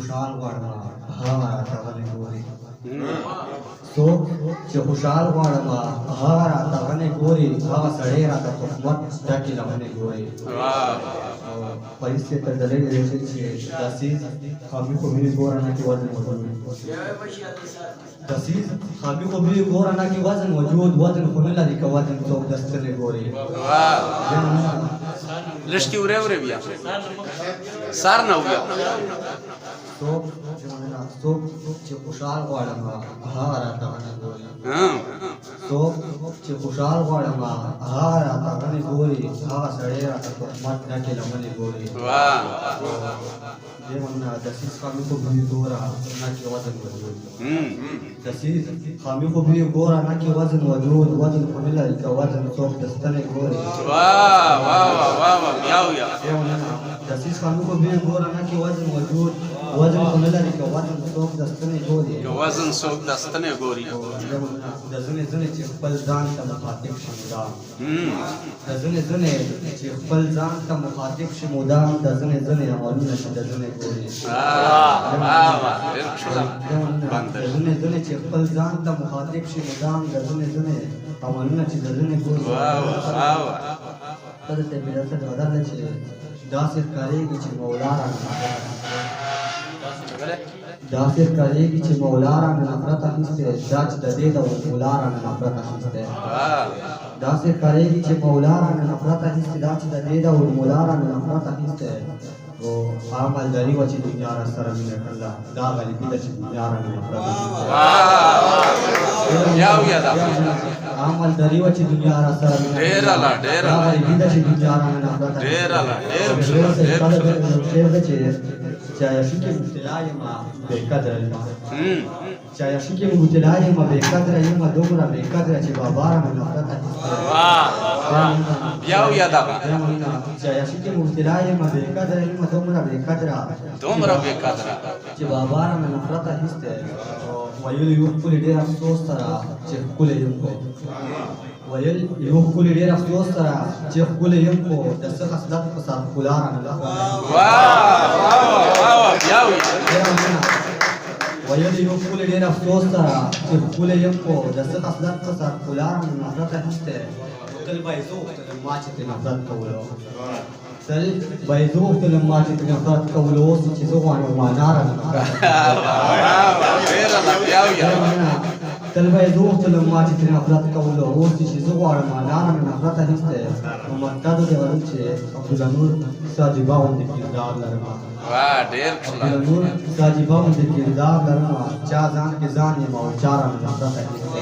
خوشحال غواړم هغه راته غلې ګوري څوک چې خوشحال غواړم هغه راته غلې ګوري هغه سړی راته تهمت ډکې لمنې ګوري पैसे तर दले दसीज खामी को भी गोराना की वजन मौजूद दसीज खामी को भी गोराना की वजन मौजूद वजन खुमिला दी का वजन तो दस्तने गोरे लश्की उरे बिया सार ना हो गया तो چې خوشحال غواړم هغه راته غنې ګوري څوک چې خوشحال غواړم هغه راته غنې ګوري هغه سړی راته تهمت ډکې لمنې ګوري دې منا دسیس خامي خو به ګوره نه کې وزن وجود دسیس خامي خو به ګوره نه کې وزن وجود وزن خو نه لري که وزن څوک دستنې ګوري دې منا دسیس خامي خو به ګوره نه کې وزن وجود وزن خو نه لري که وزن څوک دستنې ګوري وزن څوک دستنې ګوري د ځنې چې خپل ځان ته مخاطب شي مدام د ځنې چې خپل ځان ته مخاطب شي مدام د ځنې عملونه چې د ځنې ګوري د ځنې چې خپل ځان ته مخاطب شي مدام د ځنې عملونه چې د ځنې ګوري په دې بیرته ودانه چې داسې کارېږي چې مولا را داسې کارېږي چې مولا را نفرت اخیستی دا چې د دې د مولا را نفرت اخیستی داسې کارېږي چې مولا را نفرت اخیستی دا چې د دې د مولا را نفرت اخیستی او هغه مالداري وه چې دنیا را سره مینه کړله دا غریبي ده چې دنیا را نفرت اخیستی هغه مالداري وه چې دنیا را سره مینه کړله دا غریبي ده چې دنیا را نفرت اخیستی چایشی که مبتلا یم بېقدره یم چایشی که مبتلا یم بېقدره یم دومره بېقدره چې بابا رانه نفرت اخیستی چایشی که مبتلا یم بېقدره یم دومره بېقدره چې بابا رانه نفرت اخیستی ویل یو ښکلي ډېر افسوس سره چې ښکلی یم ویل یو ښکلي ډېر افسوس سره چې ښکلی یم خو د څه خصلت په سر ښکلا رانه نه ویل یو ښکلي ډېر افسوس سره چې ښکلی یم خو د څه خصلت په سر ښکلا رانه نفرت اخیستی تل به یې زه غوښتلم ما چې ترې نفرت کولو تل به یې زه غوښتلم ما چې ترې نفرت کولو اوس چې زه غواړم معنا رانه تل به یې زه غوښتلم ما چې ترې نفرت کولو اوس چې زه غواړم معنا رانه نفرت اخیستی نو مقصد دې ویل چې عبدالنور ساجبه غوندې کردار لرم عبدالنور ساجبه غوندې کردار لرم چا ځان کې ځان یم او چا رانه نفرت اخیستی